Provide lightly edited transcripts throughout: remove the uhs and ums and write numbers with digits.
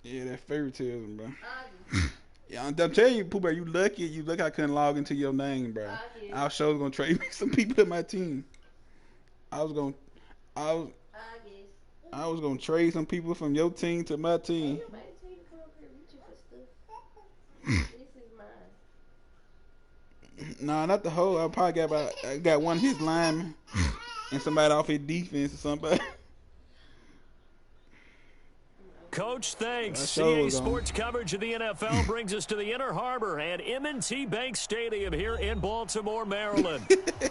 Yeah, that favoritism, bro. Yeah, I'm telling you, Pooh Bear, you lucky. You lucky I couldn't log into your name, bro. I was sure gonna trade me some people in my team. I was gonna, I was, I was gonna trade some people from your team to my team. Nah, not the whole. I probably got one of his linemen and somebody off his defense or somebody. Coach, thanks. Sure CA Sports coverage of the NFL brings us to the Inner Harbor at M&T Bank Stadium here in Baltimore, Maryland.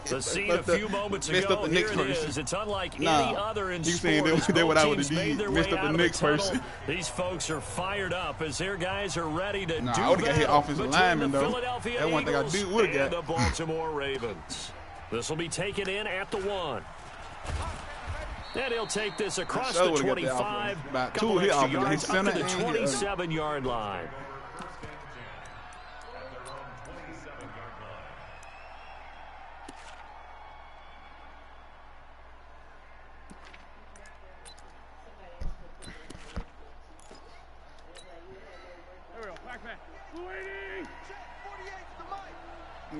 The scene a few moments ago, here it is. It's unlike any other in sport. As both teams made their way out of the tunnel, these folks are fired up as their guys are ready to do I would have got his offensive lineman, the though. Philadelphia That one thing I Eagles would have and the Baltimore Ravens. This will be taken in at the 1. And he'll take this across the 25, about couple extra yards up to the 27-yard line.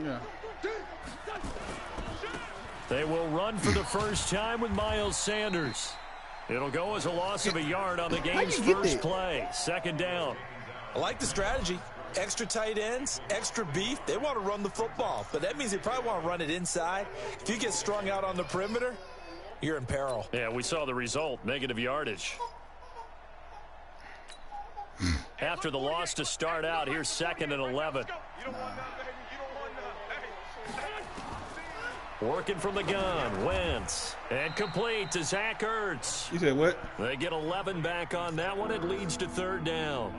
Yeah. They will run for the first time with Miles Sanders. It'll go as a loss of a yard on the game's first play. Second down. I like the strategy. Extra tight ends, extra beef. They want to run the football, but that means they probably want to run it inside. If you get strung out on the perimeter, you're in peril. Yeah, we saw the result, negative yardage. After the loss to start out, here's 2nd and 11. Working from the gun, Wentz, and complete to Zach Ertz. You said what? They get 11 back on that one. It leads to 3rd down.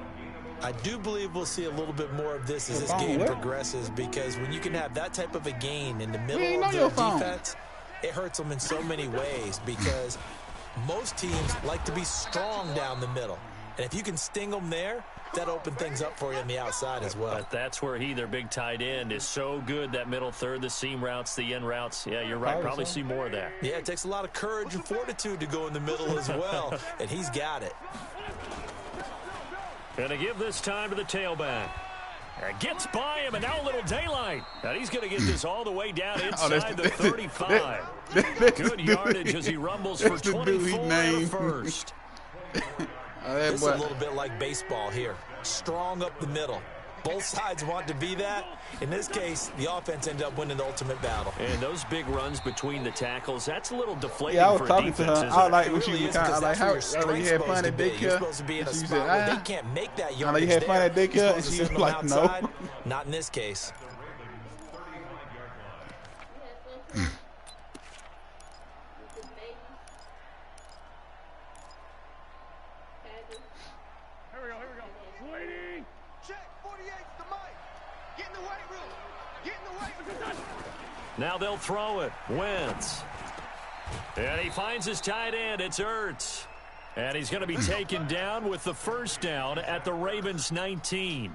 I do believe we'll see a little bit more of this as this game progresses, because when you can have that type of a gain in the middle of the defense, it hurts them in so many ways, because most teams like to be strong down the middle. And if you can sting them there, that open things up for you on the outside as well. But that's where their big tight end, is so good, that middle third, the seam routes, the in routes. Yeah, you're right. Probably see more of that. Yeah, it takes a lot of courage and fortitude to go in the middle as well, and he's got it. Going to give this time to the tailback. And gets by him, and now a little daylight. And he's going to get this all the way down inside the 35. Good yardage as he rumbles for 24 and a first. This is a little bit like baseball here. Strong up the middle. Both sides want to be that. In this case, the offense ended up winning the ultimate battle. And those big runs between the tackles, that's a little deflating for I was talking defense, to her. I like when really she was kind of like, how you had fun at daycare? You're supposed to be in a spot where they can't make that yardage. You had fun at daycare? And she was like, no. Not in this case. Now they'll throw it. Wentz. And he finds his tight end. It's Ertz. And he's going to be taken down with the first down at the Ravens 19.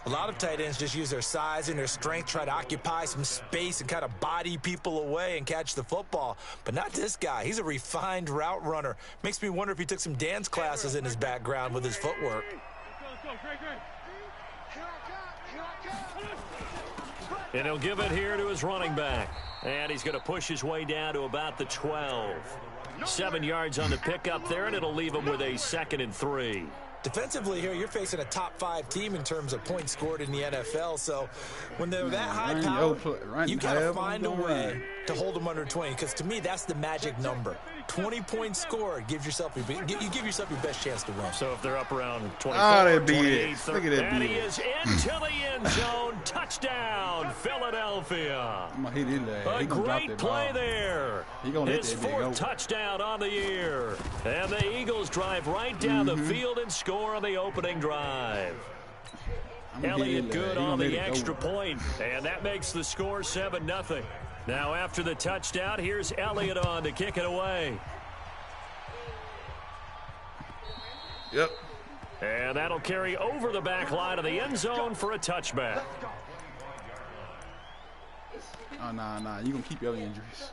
A lot of tight ends just use their size and their strength, try to occupy some space and kind of body people away and catch the football. But not this guy. He's a refined route runner. Makes me wonder if he took some dance classes in his background with his footwork. And he'll give it here to his running back. And he's going to push his way down to about the 12. 7 yards on the pickup there, and it'll leave him with a 2nd and 3. Defensively here, you're facing a top-5 team in terms of points scored in the NFL. So when they're that high-powered, you got to find a way to hold them under 20. Because to me, that's the magic number. 20 points scored gives yourself you give yourself your best chance to win. So if they're up around 24, 28, 30, Look at that. And he is into the end zone. Touchdown, Philadelphia. A great play there. His 4th touchdown on the year. And the Eagles drive right down the field and score on the opening drive. Elliott good on the extra point, and that makes the score 7-0. Now after the touchdown, here's Elliott on to kick it away. Yep. And that'll carry over the back line of the end zone for a touchback. Oh, nah. You're going to keep your injuries.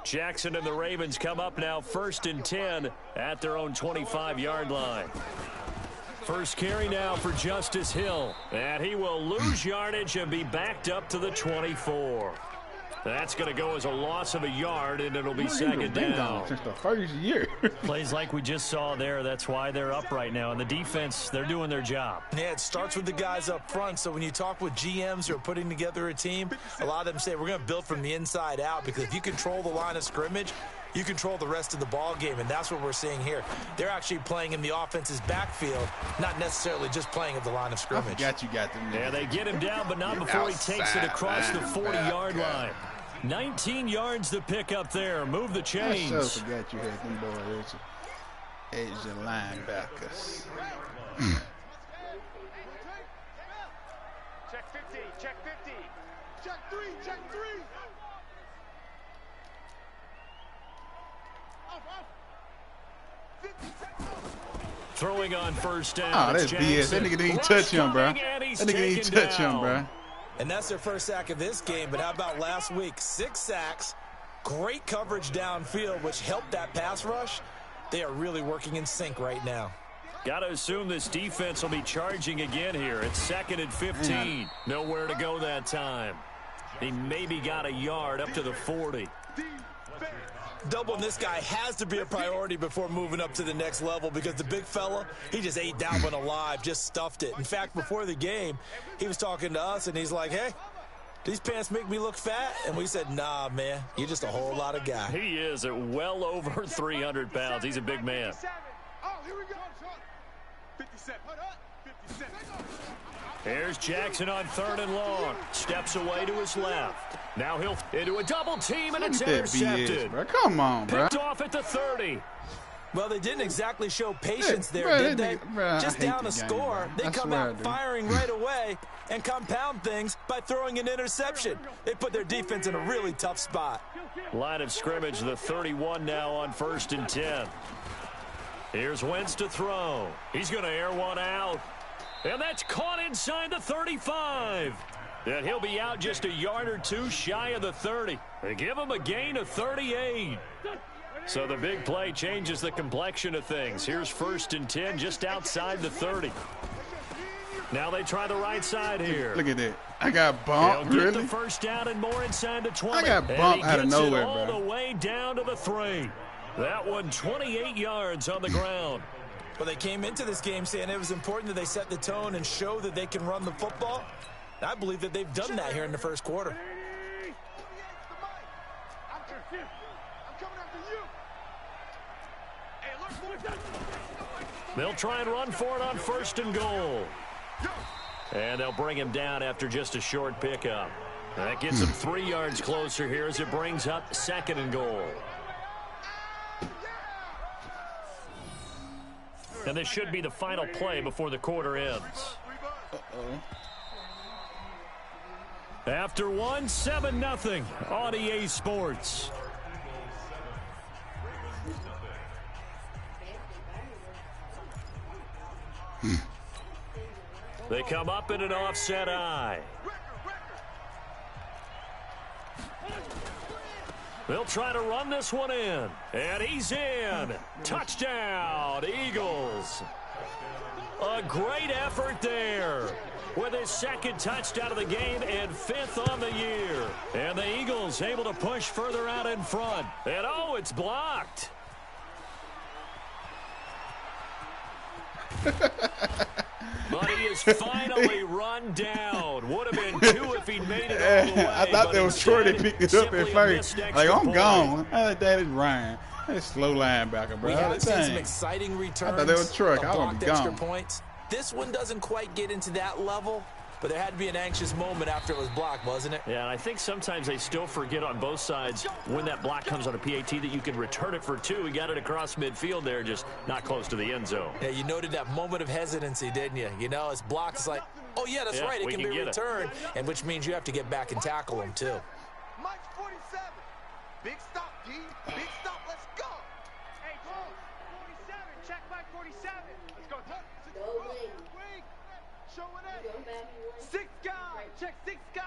Jackson and the Ravens come up now 1st and 10 at their own 25-yard line. First carry now for Justice Hill. And he will lose yardage and be backed up to the 24. That's going to go as a loss of a yard, and it'll be second down. Since the first year. Plays like we just saw there. That's why they're up right now. And the defense, they're doing their job. Yeah, it starts with the guys up front. So when you talk with GMs who are putting together a team, a lot of them say we're going to build from the inside out, because if you control the line of scrimmage, you control the rest of the ball game, and that's what we're seeing here. They're actually playing in the offense's backfield, not necessarily just playing at the line of scrimmage. You got them. Yeah, they get him down, but not before he takes it across the 40-yard line. 19 yards to pick up there. Move the chains. I so forgot you had them boys. Asian linebackers. Check 50, check 50. Check 3, check 3. Throwing on first down. Oh, that's BS. That nigga didn't touch him, bro. That nigga didn't touch him, bro. And that's their first sack of this game. But how about last week? 6 sacks, great coverage downfield, which helped that pass rush. They are really working in sync right now. Got to assume this defense will be charging again here. It's 2nd and 15. Nowhere to go that time. He maybe got a yard up to the 40. Doubling this guy has to be a priority before moving up to the next level, because the big fella, he just ate that one alive, just stuffed it. In fact, before the game, he was talking to us, and he's like, hey, these pants make me look fat? And we said, nah, man, you're just a whole lot of guy. He is at well over 300 pounds. He's a big man. Oh, here we go. 57. 57. Here's Jackson on 3rd and long. Steps away to his left. Now he'll into a double team, and it's intercepted. BS, come on, bro. Picked off at the 30. Well, they didn't exactly show patience there, did they? Just down a score, they come out firing right away and compound things by throwing an interception. They put their defense in a really tough spot. Line of scrimmage, the 31 now on 1st and 10. Here's Wentz to throw. He's going to air one out. And that's caught inside the 35. And he'll be out just a yard or two shy of the 30. They give him a gain of 38. So the big play changes the complexion of things. Here's 1st and 10 just outside the 30. Now they try the right side here. Look at that. I got bumped, really? Get the first down and more inside the 20. I got bumped out of nowhere, all bro. the way down to the 3. That one 28 yards on the ground. Well, they came into this game saying it was important that they set the tone and show that they can run the football. I believe that they've done that here in the first quarter. They'll try and run for it on 1st and goal. And they'll bring him down after just a short pickup. That gets him 3 yards closer here as it brings up 2nd and goal. And this should be the final play before the quarter ends. After one, 7-0 on EA Sports. They come up in an offset eye. They'll try to run this one in. And he's in. Touchdown, Eagles. A great effort there with his 2nd touchdown of the game and 5th on the year. And the Eagles able to push further out in front. And oh, it's blocked. But he is finally run down. Would have been 2 if he'd made it all the way. I thought that was Troy that picked it up at first. Like, I'm gone. That is Ryan. That's slow linebacker, bro. We have seen some exciting returns. I thought that was Troy. I would be gone. Extra points. This one doesn't quite get into that level, but there had to be an anxious moment after it was blocked, wasn't it? Yeah, and I think sometimes they still forget on both sides when that block comes on a PAT that you can return it for 2. He got it across midfield there, just not close to the end zone. Yeah, you noted that moment of hesitancy, didn't you? You know, it's blocked. It's like, oh, yeah, that's right. It can be returned, and which means you have to get back and tackle him, too. Mike 47. Big stop, D. Big stop. Let's go. Hey, 47. Check Mike 47. Let's go. Wait. Showing it. 6 guy. Check 6 guy.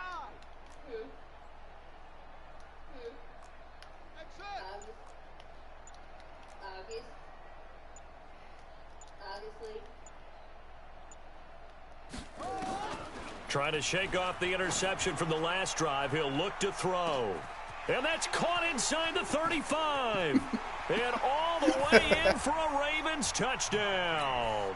Trying to shake off the interception from the last drive. He'll look to throw. And that's caught inside the 35. And all the way in for a Ravens touchdown.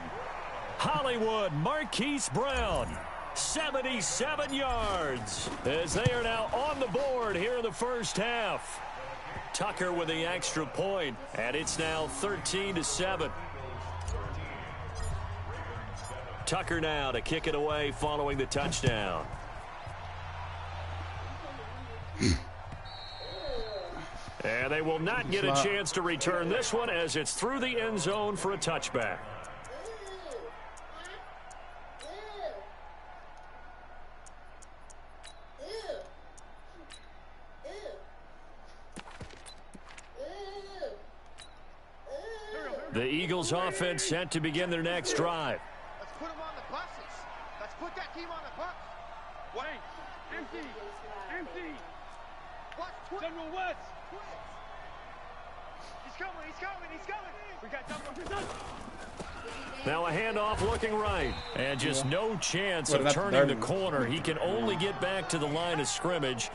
Hollywood Marquise Brown, 77 yards, as they are now on the board here in the first half. Tucker with the extra point, and it's now 13-7. Tucker now to kick it away following the touchdown. And they will not get a chance to return this one as it's through the end zone for a touchback. The Eagles offense set to begin their next drive. Let's put them on the buses. Let's put that team on the bus. Wait. Empty. Empty. What? General West. He's coming. He's coming. He's coming. We got double. Now a handoff looking right. And just no chance of turning the corner. He can only get back to the line of scrimmage.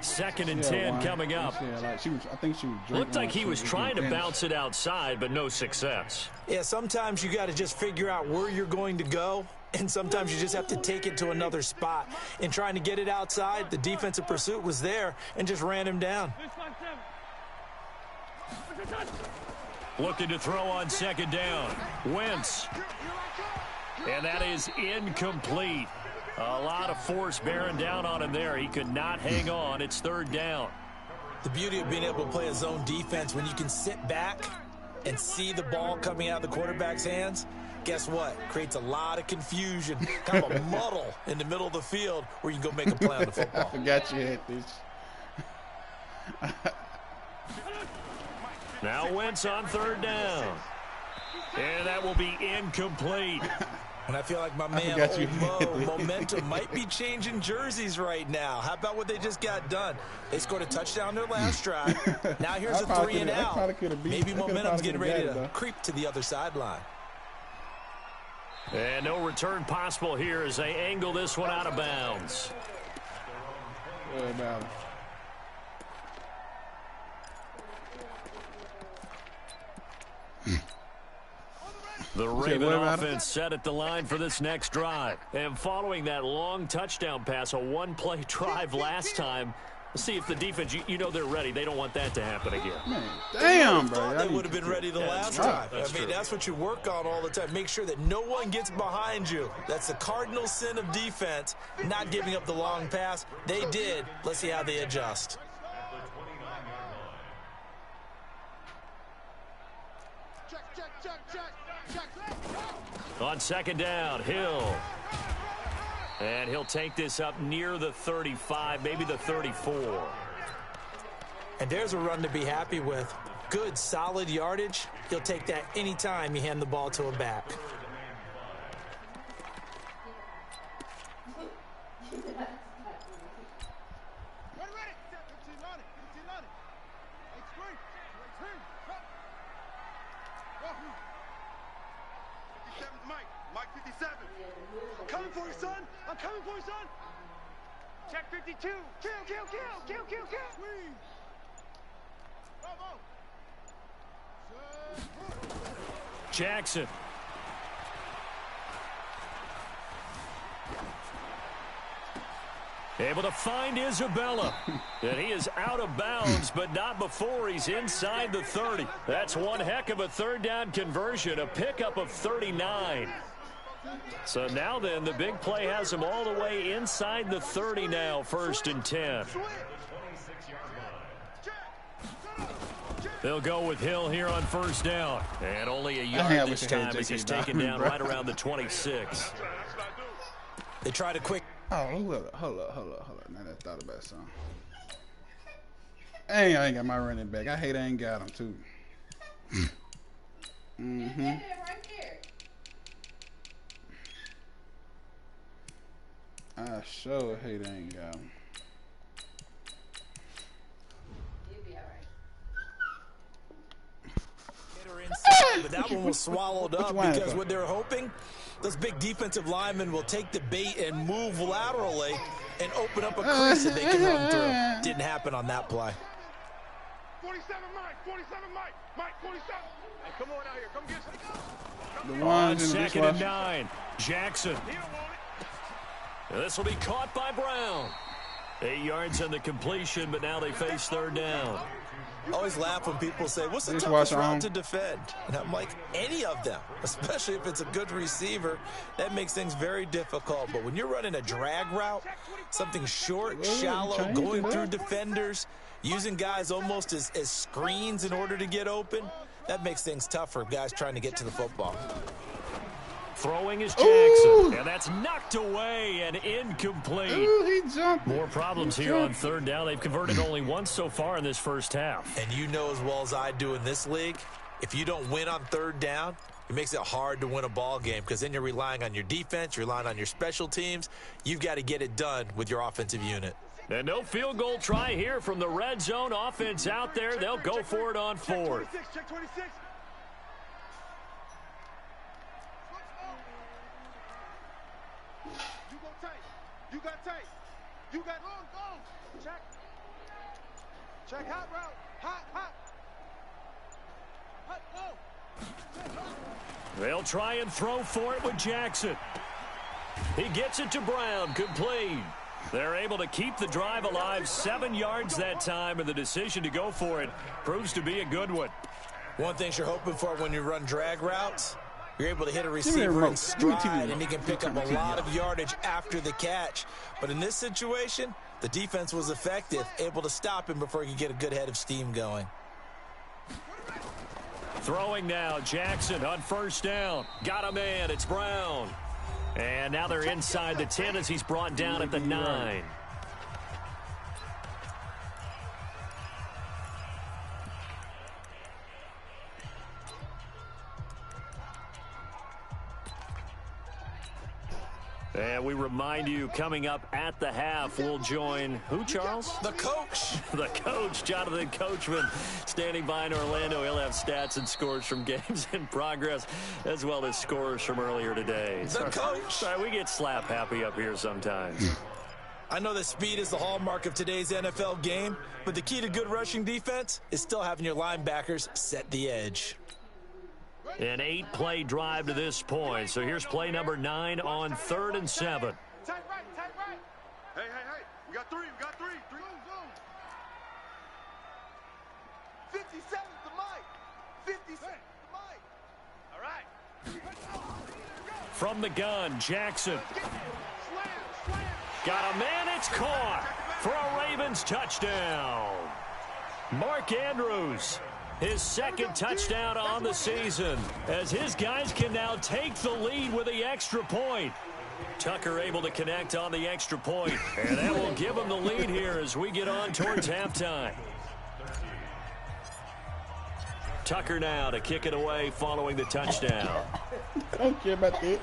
2nd and 10 coming up. I think she was looked like he was trying to bounce it outside, but no success. Yeah, sometimes you got to just figure out where you're going to go, and sometimes you just have to take it to another spot. In trying to get it outside, the defensive pursuit was there and just ran him down. Looking to throw on 2nd down. Wentz. And that is incomplete. A lot of force bearing down on him there. He could not hang on. It's 3rd down. The beauty of being able to play a zone defense when you can sit back and see the ball coming out of the quarterback's hands, guess what? Creates a lot of confusion, kind of a muddle in the middle of the field where you can go make a play on the football. I forgot you had this. Now Wentz on 3rd down. And that will be incomplete. And I feel like my man, Old Mo, momentum might be changing jerseys right now. How about what they just got done? They scored a touchdown their last drive. Now here's a 3 and out. Maybe momentum's getting ready to creep to the other sideline. And no return possible here as they angle this one out of bounds. The Raven offense set at the line for this next drive. And following that long touchdown pass, a one-play drive last time, let's see if the defense, you know they're ready. They don't want that to happen again. Man, damn, bro. They would have been ready the last time. I mean, that's what you work on all the time. Make sure that no one gets behind you. That's the cardinal sin of defense, not giving up the long pass. They did. Let's see how they adjust. On 2nd down, Hill. And he'll take this up near the 35, maybe the 34. And there's a run to be happy with. Good, solid yardage. He'll take that anytime you hand the ball to a back. Mike 57. I'm coming for you, son. I'm coming for you, son. Check 52. Kill. Bravo. Jackson. Able to find Isabella. And he is out of bounds, but not before he's inside the 30. That's one heck of a 3rd down conversion, a pickup of 39. So now then, the big play has him all the way inside the 30 now, 1st and 10. They'll go with Hill here on 1st down. And only a yard this time as he's taken down right around the 26. They try to quick. Oh, hold up. Now that thought about something. Hey, I ain't got my running back. I hate I ain't got him, too. I sure hate I ain't got him. You'll be all right. but that one was swallowed up because what they're hoping, those big defensive linemen will take the bait and move laterally and open up a crease that they can run through. Didn't happen on that play. 47 Mike, 47 Mike, 47. Hey, come on out here, come get some. The ones on second and 9, Jackson. This will be caught by Brown. 8 yards on the completion, but now they face third down. I always laugh when people say, what's the toughest route to defend? And I'm like, any of them, especially if it's a good receiver. That makes things very difficult. But when you're running a drag route, something short, shallow, going through defenders, using guys almost as screens in order to get open, that makes things tougher, guys trying to get to the football. Throwing is Jackson, and that's knocked away and incomplete. Ooh, he jumped. More problems here on third down. They've converted only once so far in this first half. And you know as well as I do in this league, if you don't win on third down, it makes it hard to win a ball game because then you're relying on your defense, you're relying on your special teams. You've got to get it done with your offensive unit. And no field goal try here from the red zone offense out there. They'll go for it on fourth. Check 26. You go tight. You got tight. You got go. Check. Check hot route. Hot. Go. They'll try and throw for it with Jackson. He gets it to Brown, complete. They're able to keep the drive alive, 7 yards that time, and the decision to go for it proves to be a good one. One thing you're hoping for when you run drag routes, you're able to hit a receiver in stride, and he can pick up a lot of yardage after the catch. But in this situation, the defense was effective, able to stop him before he could get a good head of steam going. Throwing now, Jackson on first down. Got a man, it's Brown. And now they're inside the 10 as he's brought down at the 9. And we remind you, coming up at the half, we'll join who, Charles? The coach. The coach, Jonathan Coachman, standing by in Orlando. He'll have stats and scores from games in progress, as well as scores from earlier today. The coach. Sorry, we get slap happy up here sometimes. I know that speed is the hallmark of today's NFL game, but the key to good rushing defense is still having your linebackers set the edge. An 8-play drive to this point. So here's play number 9 on 3rd and 7. Tight right. Hey. We got three. Zoom. 57 to Mike. 57 to Mike. All right. From the gun, Jackson. Slam. Got a man, it's caught for a Ravens touchdown. Mark Andrews, his second touchdown on the season, as his guys can now take the lead with the extra point. Tucker able to connect on the extra point, and that will give him the lead here as we get on towards halftime. Tucker now to kick it away following the touchdown. I don't care about that.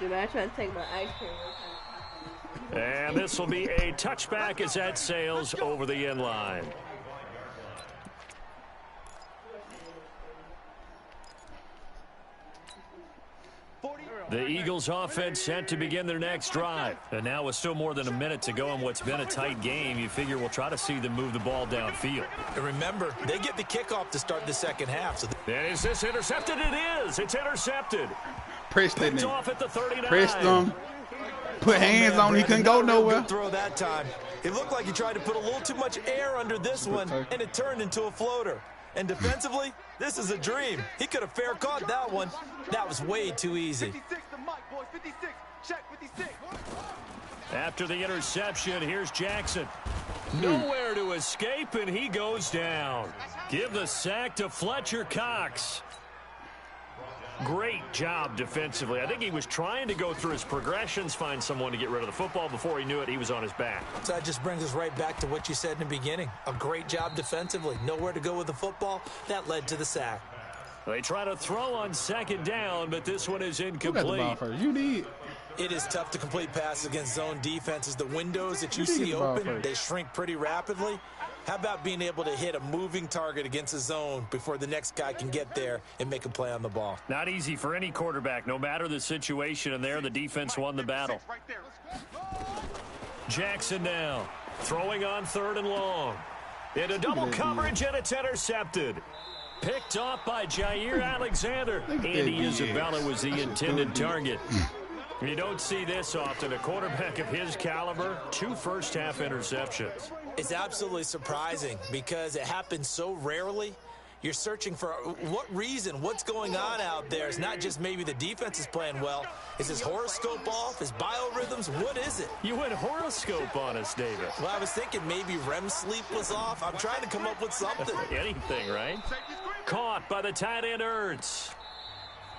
I try to take my ice cream. And this will be a touchback as that sails over the end line. The Eagles offense set to begin their next drive. And now with still more than a minute to go in what's been a tight game, you figure we'll try to see them move the ball downfield. And remember, they get the kickoff to start the second half. So and is this intercepted? It is. It's intercepted. Press that nigga. Off at the 39. Press them. Put hands on him. He couldn't go nowhere. Throw that time. It looked like he tried to put a little too much air under this one, and it turned into a floater. And defensively, this is a dream. He could have fair caught that one. That was way too easy. 56 to Mike, boys. 56. Check 56. After the interception, here's Jackson. Nowhere to escape, and he goes down. Give the sack to Fletcher Cox. Great job defensively. I think he was trying to go through his progressions, find someone to get rid of the football. Before he knew it, he was on his back. So that just brings us right back to what you said in the beginning. A great job defensively. Nowhere to go with the football. That led to the sack. They try to throw on second down, but this one is incomplete. You did. It is tough to complete passes against zone defenses. The windows that you see open, they shrink pretty rapidly. How about being able to hit a moving target against a zone before the next guy can get there and make a play on the ball? Not easy for any quarterback, no matter the situation, and there the defense won the battle. Jackson now, throwing on 3rd and long. Into double coverage, and it's intercepted. Picked off by Jair Alexander. Andy Isabella was the intended target. You don't see this often. A quarterback of his caliber, 2 first-half interceptions. It's absolutely surprising because it happens so rarely. You're searching for what reason, what's going on out there. It's not just maybe the defense is playing well. Is his horoscope off? His biorhythms? What is it? You went horoscope on us, David. Well, I was thinking maybe REM sleep was off. I'm trying to come up with something. Anything, right? Caught by the tight end Ertz.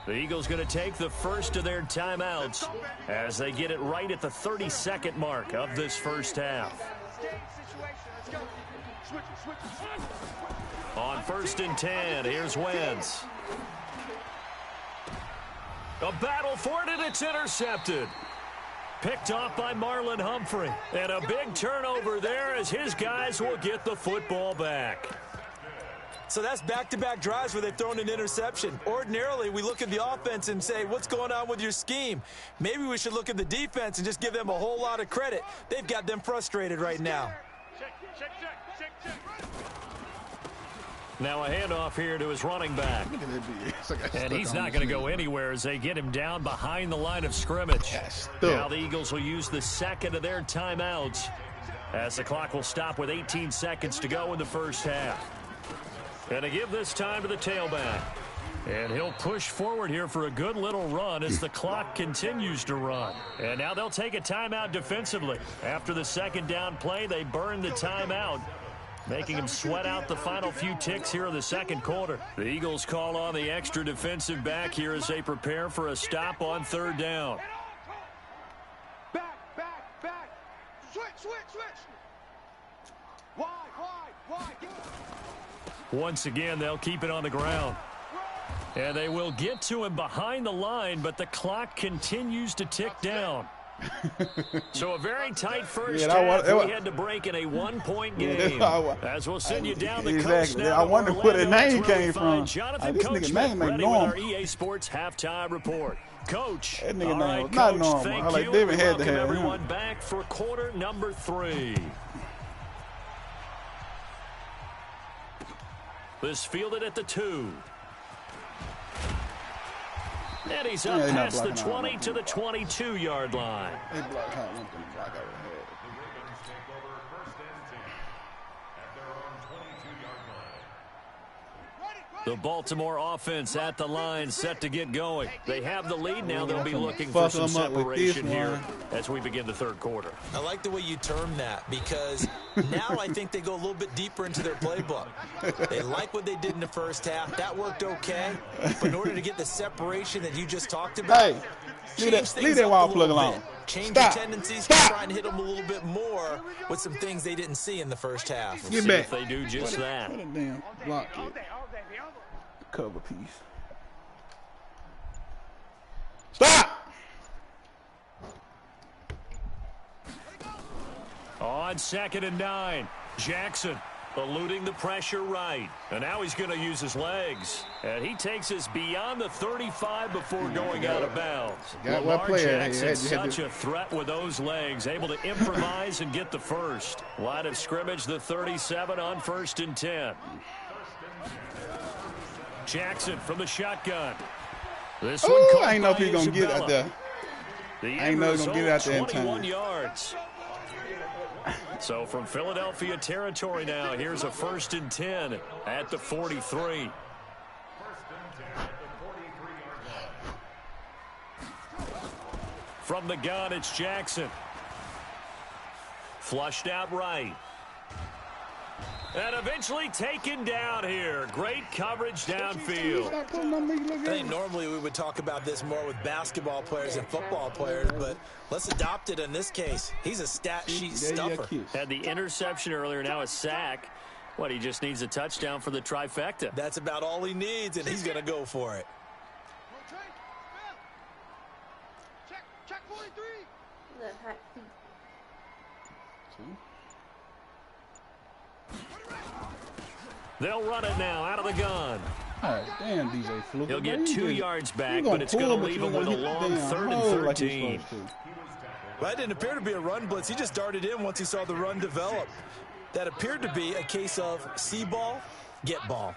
The Eagles going to take the first of their timeouts as they get it right at the 32nd mark of this first half. On 1st and 10, here's Wentz. A battle for it, and it's intercepted. Picked off by Marlon Humphrey. And a big turnover there as his guys will get the football back. So that's back-to-back drives where they've thrown an interception. Ordinarily, we look at the offense and say, what's going on with your scheme? Maybe we should look at the defense and just give them a whole lot of credit. They've got them frustrated right now. Now a handoff here to his running back. And he's not going to go anywhere as they get him down behind the line of scrimmage. Now the Eagles will use the second of their timeouts as the clock will stop with 18 seconds to go in the first half. And to give this time to the tailback. And he'll push forward here for a good little run as the clock continues to run. And now they'll take a timeout defensively. After the second down play, they burn the timeout, making him sweat out the final few ticks here in the second quarter. The Eagles call on the extra defensive back here as they prepare for a stop on 3rd down. Back. Switch. Wide. Once again, they'll keep it on the ground. And they will get to him behind the line, but the clock continues to tick down. So a very tight first half. We had to break in a 1-point game. As we'll send you down the coast now. I wonder where the name came from. Jonathan This Coach nigga name ain't ready with normal. our EA Sports halftime report. Coach, That nigga all name right, was not Coach, normal. thank I like you. David had to Welcome have him. everyone back for quarter number 3. This fielded at the 2. And he's up past the 20 to the 22-yard line. They blocked hard. One thing block I would have had. The Baltimore offense at the line, set to get going. They have the lead now. They'll be looking for some separation here as we begin the third quarter. I like the way you term that because now I think they go a little bit deeper into their playbook. They like what they did in the first half. That worked okay. But in order to get the separation that you just talked about, leave that wall plug alone. Change your tendencies to try and hit them a little bit more with some things they didn't see in the first half. We'll see if they do just that. What a damn block kid. Cover piece. Stop! On 2nd and 9, Jackson eluding the pressure right. And now he's going to use his legs. And he takes us beyond the 35 before going out of bounds. Lamar Jackson, such a threat with those legs, able to improvise and get the first. Line of scrimmage, the 37 on 1st and 10. Jackson from the shotgun. This one caught I ain't know if he's by going to get out there. The I ain't know he's going to get out there in 21 time. yards. So from Philadelphia territory now, here's a 1st and 10 at the 43. From the gun, it's Jackson. Flushed out right. And eventually taken down here. Great coverage downfield. I think normally we would talk about this more with basketball players and football players, but let's adopt it in this case. He's a stat sheet stuffer. Had the interception earlier, now a sack. What, he just needs a touchdown for the trifecta. That's about all he needs, and he's going to go for it. Check 43. hot feet. They'll run it now out of the gun. Oh, damn, DJ Fluke. He'll get 2 yards back, but it's going to leave him with a long 3rd and 13. That didn't appear to be a run blitz. He just darted in once he saw the run develop. That appeared to be a case of see ball, get ball.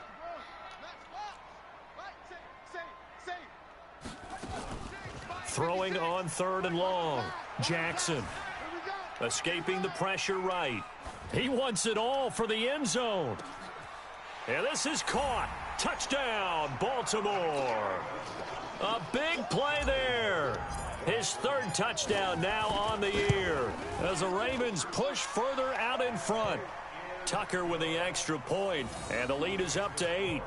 Throwing on 3rd and long. Jackson escaping the pressure right. He wants it all for the end zone. And this is caught. Touchdown, Baltimore. A big play there. His 3rd touchdown now on the year as the Ravens push further out in front. Tucker with the extra point, and the lead is up to 8.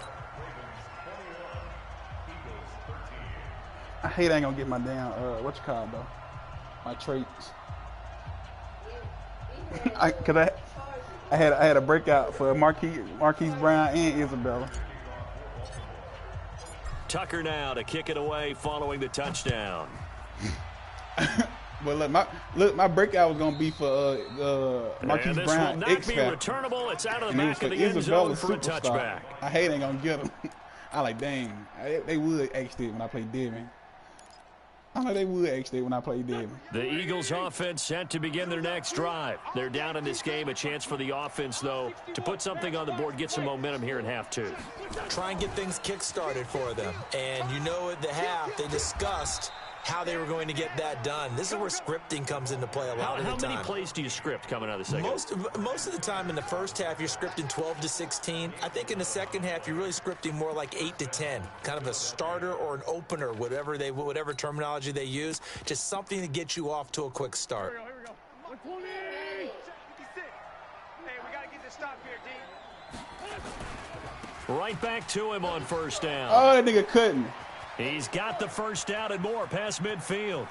I hate I ain't gonna get my damn what you call it though, my traits. I had a breakout for Marquise Brown and Isabella. Tucker now to kick it away following the touchdown. Well, my breakout was gonna be for Marquise Brown. This will not be returnable. It's out of the back of the end zone for a touchback. I hate ain't gonna get them. I like, dang, they would actually when I played Devin. I know they would actually when I played Devin. The Eagles offense set to begin their next drive. They're down in this game. A chance for the offense, though, to put something on the board, get some momentum here in half 2. Try and get things kick-started for them. And you know at the half, they discussed how they were going to get that done. This is where scripting comes into play a lot of the time. How many plays do you script coming out of the second? Most of the time in the first half, you're scripting 12 to 16. I think in the second half, you're really scripting more like 8 to 10. Kind of a starter or an opener, whatever terminology they use. Just something to get you off to a quick start. Here we go. 120. Hey, we got to get this stop here, D. Right back to him on 1st down. Oh, that nigga couldn't. He's got the 1st down and more past midfield.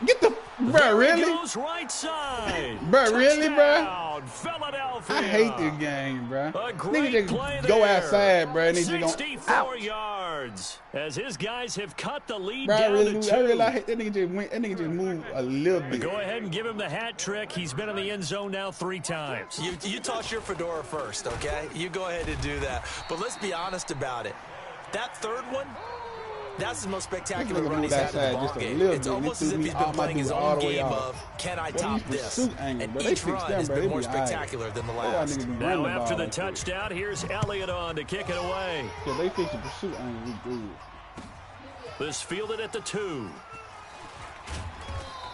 Get the bro, really? Goes right side. Bro, really, bro? Philadelphia. I hate this game, bro. A great play go there. outside, bro. 64 yards as his guys have cut the lead bro, down to 2. I really hate that nigga just went. That nigga just moved a little bit. Go ahead and give him the hat trick. He's been in the end zone now 3 times. You toss your fedora first, okay? You go ahead and do that. But let's be honest about it. That 3rd one, that's the most spectacular run he's had in the ball game. It's almost as if he's been playing his own game of, can I top this? And each run has been more spectacular than the last. Now after the touchdown, here's Elliott on to kick it away. Yeah, they fixed the pursuit angle. Good. This fielded at the 2.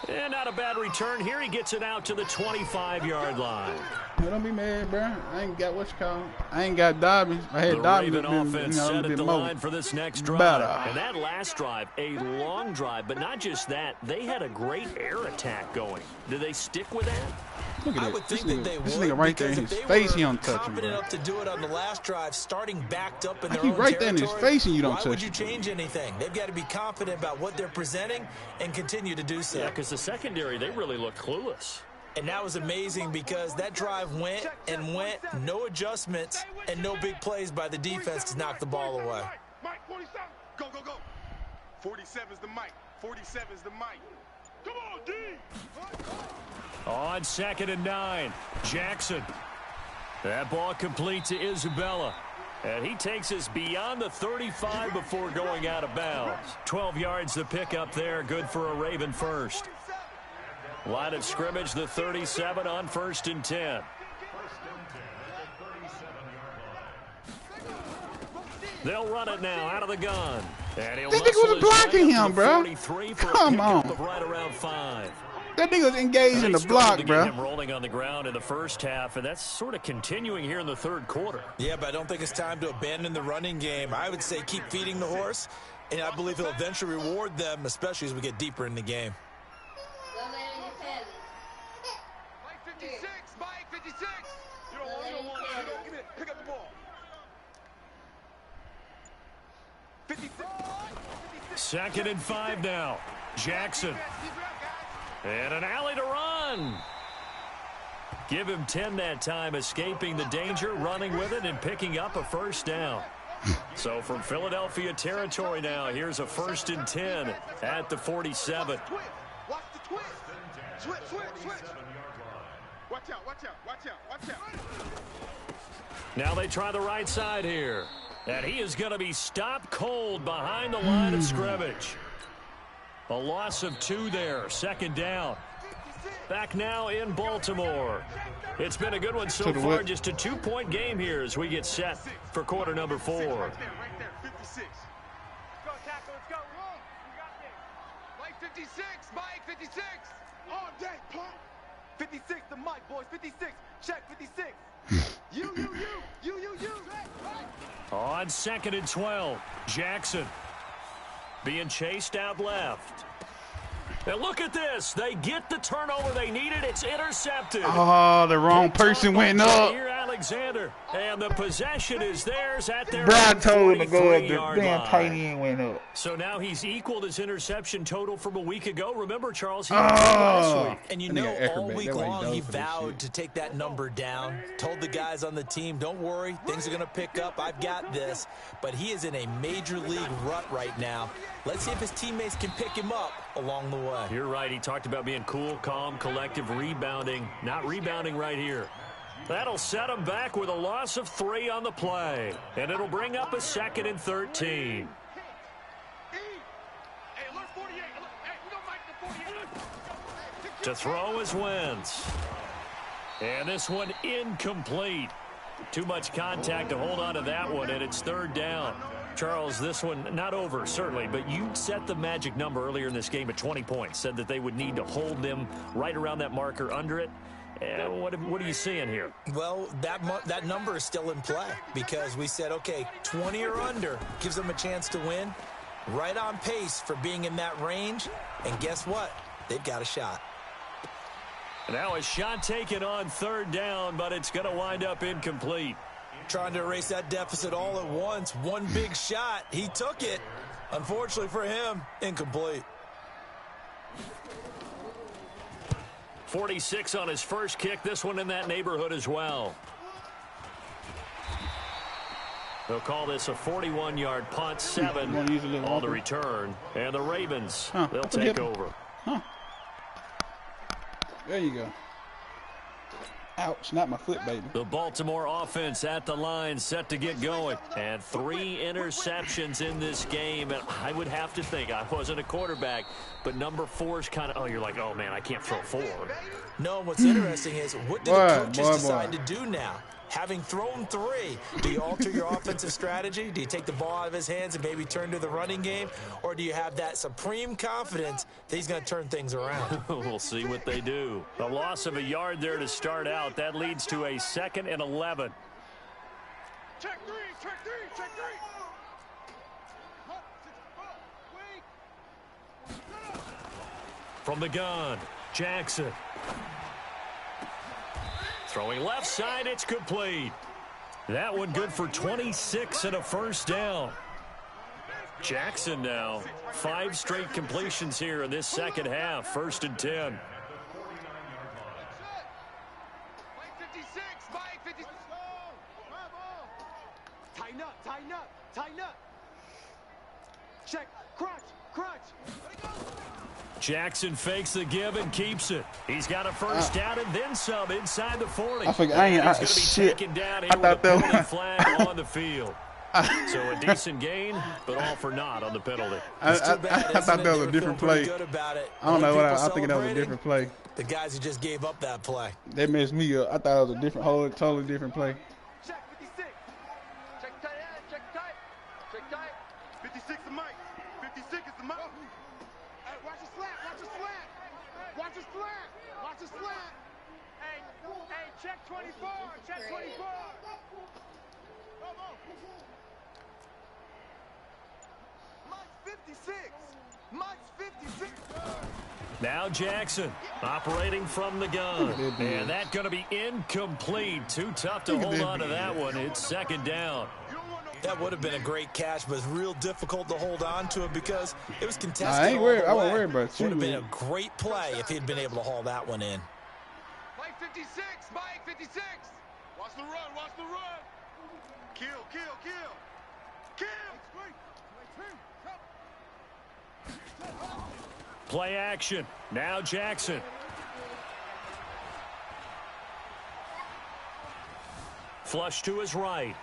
And not a bad return here. He gets it out to the 25-yard line. Don't be mad, bro. I ain't got what's called. I ain't got Dobbins. I had the Dobbins. Raven offense set at the line for this next drive. And that last drive, a long drive, but not just that. They had a great air attack going. Do they stick with that? Look at I would think that they would. This nigga right there in his face, he don't touch him. Confident enough to do it on the last drive, starting backed up in their own territory. Right there in his face, and you don't touch him. Why would you change anything? They've got to be confident about what they're presenting and continue to do so. Yeah, because the secondary, they really look clueless. And that was amazing because that drive went and went, no adjustments, and no big plays by the defense to knock the ball away. Mike, 47. Go, go, go. 47's the Mike. 47's the Mike. Come on, D. On 2nd and 9, Jackson. That ball complete to Isabella. And he takes us beyond the 35 before going out of bounds. 12 yards to pick up there. Good for a Raven first. Line of scrimmage, the 37 on 1st and 10. They'll run it now out of the gun. And he'll this nigga was blocking him, bro. Come on. Right around 5. That nigga was engaged in the block, bro. Him rolling on the ground in the first half, and that's sort of continuing here in the 3rd quarter. Yeah, but I don't think it's time to abandon the running game. I would say keep feeding the horse, and I believe he'll eventually reward them, especially as we get deeper in the game. Mike 56, Mike 56. You don't want it. Give it. Pick up the ball. 56. 2nd and 5 now. Jackson. And an alley to run. Give him 10 that time, escaping the danger, running with it, and picking up a 1st down. So from Philadelphia territory now, here's a 1st and 10 at the 47. Watch the twist. Switch. Watch out. Now they try the right side here. And he is going to be stopped cold behind the line of scrimmage. A loss of 2 there. Second down. Back now in Baltimore. It's been a good one so far. Just a 2-point game here as we get set for quarter number 4. Right there, 56. Go, tackle, let's go. You got this. Mike 56, Mike 56. All day, pump. 56 to Mike, boys. 56. Check 56. You. On 2nd and 12, Jackson being chased out left. And look at this. They get the turnover they needed. It's intercepted. Oh, the wrong person went up. Here, Alexander. And the possession is theirs at their Brad told him to go up. The damn line. tight end went up. So now he's equaled his interception total from a week ago. Remember, Charles, he was last week. And you know, all week long he vowed to take that number down. Told the guys on the team, don't worry, things are going to pick up. I've got this. But he is in a major league rut right now. Let's see if his teammates can pick him up along the way. You're right. He talked about being cool, calm, collective, rebounding. Not rebounding right here. That'll set him back with a loss of 3 on the play. And it'll bring up a 2nd and 13. To throw is Wentz. And this one incomplete. Too much contact to hold on to that one, and it's 3rd down. Charles, this one not over, certainly, but you set the magic number earlier in this game at 20 points. Said that they would need to hold them right around that marker under it. And what are you seeing here? Well, that number is still in play because we said, okay, 20 or under gives them a chance to win. Right on pace for being in that range. And guess what? They've got a shot. Now a shot taken on 3rd down, but it's going to wind up incomplete. Trying to erase that deficit all at once. One big shot. He took it. Unfortunately for him, incomplete. 46 on his first kick. This one in that neighborhood as well. They'll call this a 41-yard punt, 7 on the return. And the Ravens, they'll take over. There you go. Ouch, not my foot, baby. The Baltimore offense at the line, set to get going. And 3 interceptions in this game. And I would have to think, I wasn't a quarterback, but number 4 is kind of, you're like, oh, man, I can't throw 4. No, what's interesting is, what do the coaches decide to do now? Having thrown 3, do you alter your offensive strategy? Do you take the ball out of his hands and maybe turn to the running game? Or do you have that supreme confidence that he's going to turn things around? We'll see what they do. A loss of a yard there to start out. That leads to a 2nd and 11. Check 3. From the gun, Jackson. Throwing left side, it's complete. That one good for 26 and a 1st down. Jackson now, 5 straight completions here in this 2nd half. 1st and 10. Mike 56, Mike 56. Tighten up. Check, crunch. Jackson fakes the give and keeps it. He's got a 1st down and then some inside the 40. I forgot. He's going to be taken down here with a penalty flag on the field. So a decent gain, but all for naught on the penalty. I thought that was a different play. I don't know what I think that was a different play. The guys who just gave up that play. They messed me up. I thought it was a different, totally different play. Check 56. Check tight. 56 to Mike. 56 is the Mike. Hey, watch the slant. Hey, check 24. Check 24. Come on. Mike's 56. Now Jackson operating from the gun. And that's going to be incomplete. Too tough to hold on to that one. It's 2nd down. That would have been a great catch, but it's real difficult to hold on to it because it was contested. I wasn't worried about you. Would have been a great play if he'd been able to haul that one in. Mike 56. Watch the run. Kill. Play action. Now Jackson. Flush to his right.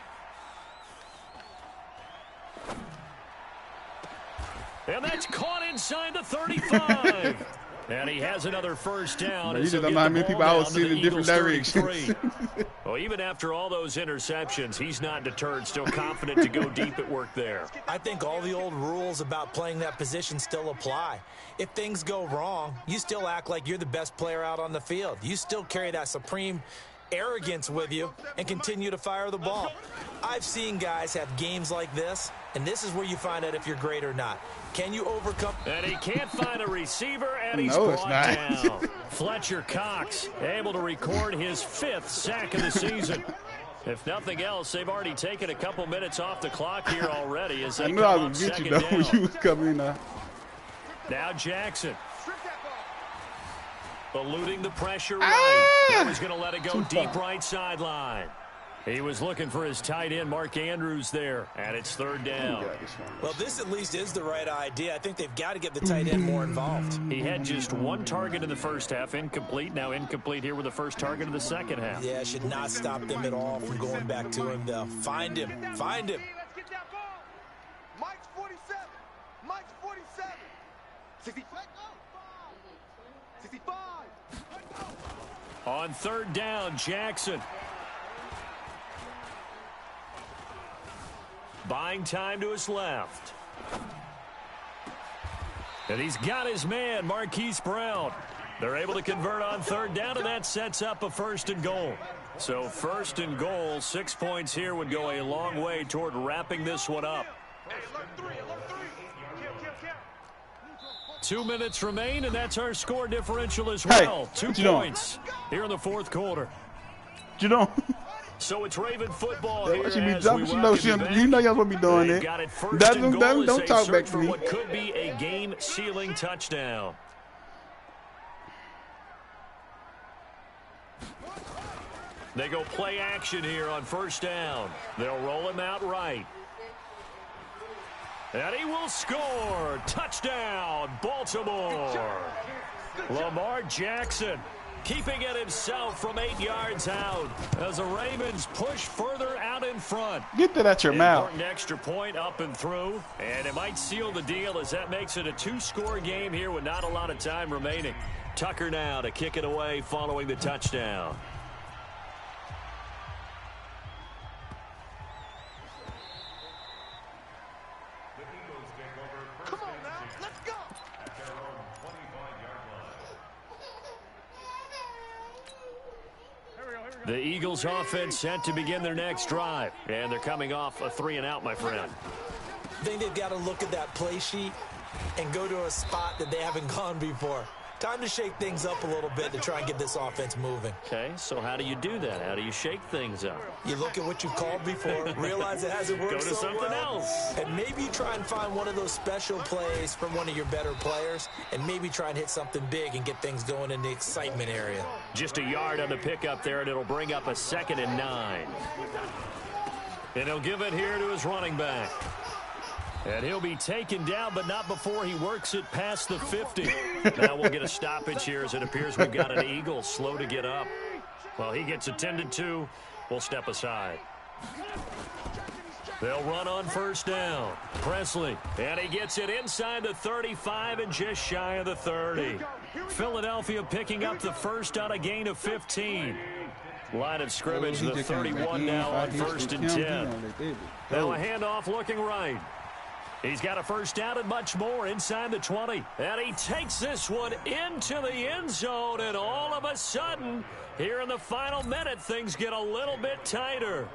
And that's caught inside the 35. And he has another first down. You just don't know how many people I was seeing in different directions. Well, even after all those interceptions, he's not deterred, still confident to go deep at work there. I think all the old rules about playing that position still apply. If things go wrong, you still act like you're the best player out on the field. You still carry that supreme arrogance with you and continue to fire the ball. I've seen guys have games like this, and this is where you find out if you're great or not. Can you overcome? And he can't find a receiver, and he's brought down. Fletcher Cox able to record his 5th sack of the season. If nothing else, they've already taken a couple minutes off the clock here already as they come on second down. When you was coming in. Now Jackson. Eluding the pressure right. He was going to let it go deep right sideline. He was looking for his tight end, Mark Andrews, there, and it's 3rd down. Well, this at least is the right idea. I think they've got to get the tight end more involved. He had just 1 target in the first half, incomplete. Now incomplete here with the first target of the second half. Yeah, should not stop them at all from going back to him, though. Find him. Find him. Let's get that ball. Mike's 47. Mike's 47. 65. 65. On 3rd down, Jackson. Buying time to his left. And he's got his man, Marquise Brown. They're able to convert on 3rd down, and that sets up a 1st and goal. So 1st and goal, 6 points here would go a long way toward wrapping this one up. 2 minutes remain, and that's our score differential as well. 2 points here in the 4th quarter. You know. So it's Raven football here as we you know y'all gonna be doing it. Got it first and goal don't talk back to me. What could be a game-sealing touchdown. They go play action here on 1st down. They'll roll him out right. And he will score. Touchdown, Baltimore. Lamar Jackson keeping it himself from 8 yards out as the Ravens push further out in front. Get that out your mouth. Important extra point up and through, and it might seal the deal as that makes it a 2-score game here with not a lot of time remaining. Tucker now to kick it away following the touchdown. The Eagles offense set to begin their next drive. And they're coming off a 3-and-out, my friend. I think they've got to look at that play sheet and go to a spot that they haven't gone before. Time to shake things up a little bit to try and get this offense moving. Okay, so how do you do that? How do you shake things up? You look at what you called before, realize it hasn't worked Go to something else. And maybe you try and find one of those special plays from one of your better players, and maybe try and hit something big and get things going in the excitement area. Just a yard on the pickup there, and it'll bring up a 2nd and 9. And he'll give it here to his running back. And he'll be taken down, but not before he works it past the 50. Now we'll get a stoppage here as it appears we've got an Eagle slow to get up. Well, he gets attended to. We'll step aside. They'll run on 1st down. Presley, and he gets it inside the 35 and just shy of the 30. Philadelphia picking up the 1st on a gain of 15. Line of scrimmage, the 31 now on 1st and 10. Now a handoff looking right. He's got a 1st down and much more inside the 20. And he takes this one into the end zone. And all of a sudden, here in the final minute, things get a little bit tighter.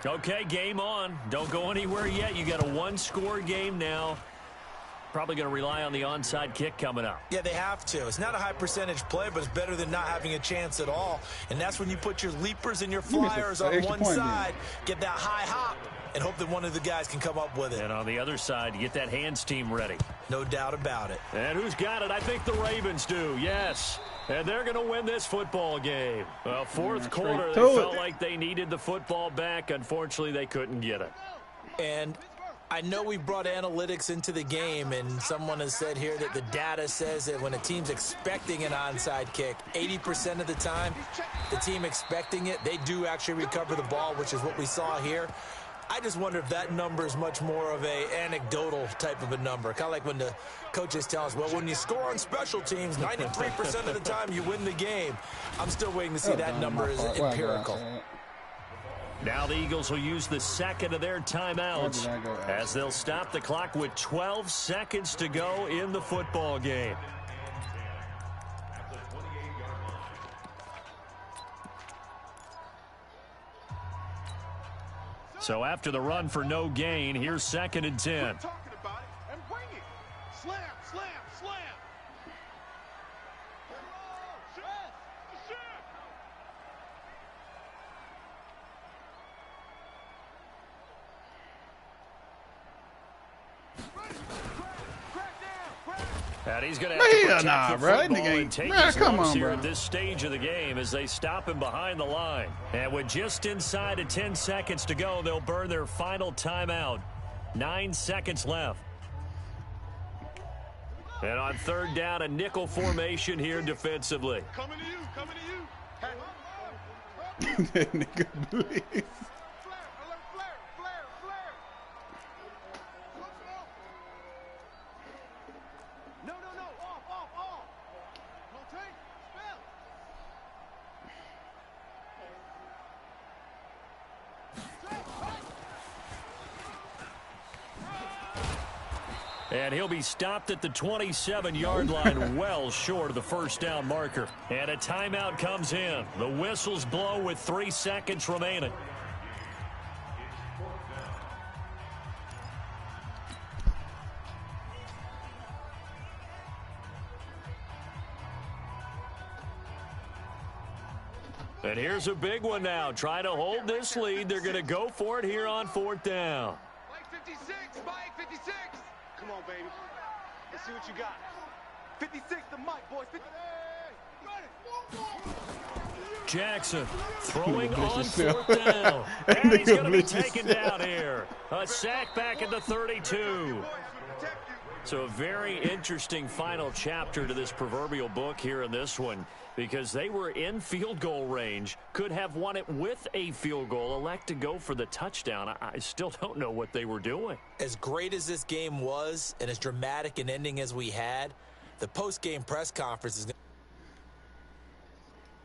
Okay, game on. Don't go anywhere yet. You got a 1-score game now. Probably going to rely on the onside kick coming up. Yeah, they have to. It's not a high percentage play, but it's better than not having a chance at all. And that's when you put your leapers and your flyers on one side, get that high hop, and hope that one of the guys can come up with it. And on the other side, you get that hands team ready. No doubt about it. And who's got it? I think the Ravens do, yes. And they're going to win this football game. Well, 4th quarter, they felt like they needed the football back. Unfortunately, they couldn't get it. And I know we brought analytics into the game, and someone has said here that the data says that when a team's expecting an onside kick, 80% of the time, the team expecting it, they do actually recover the ball, which is what we saw here. I just wonder if that number is much more of a anecdotal type of a number. Kind of like when the coaches tell us, well, when you score on special teams, 93% of the time you win the game. I'm still waiting to see that number is empirical. Now the Eagles will use the second of their timeouts as they'll stop the clock with 12 seconds to go in the football game. So after the run for no gain, here's 2nd and 10. And he's going to have to protect the football and take his lumps here at this stage of the game as they stop him behind the line. And with just inside of 10 seconds to go, they'll burn their final timeout. 9 seconds left. And on 3rd down, a nickel formation here defensively. Coming to you. Nigga, And he'll be stopped at the 27-yard line, well short of the 1st down marker. And a timeout comes in. The whistles blow with 3 seconds remaining. And here's a big one now. Trying to hold this lead. They're going to go for it here on 4th down. Mike 56, Mike 56. Come on, baby. Let's see what you got. 56 to Mike, boys. Jackson throwing on 4th down. And he's going to be taken down here. A sack back at the 32. So a very interesting final chapter to this proverbial book here in this one, because they were in field goal range, could have won it with a field goal, elect to go for the touchdown. I still don't know what they were doing. As great as this game was and as dramatic an ending as we had, the post-game press conference is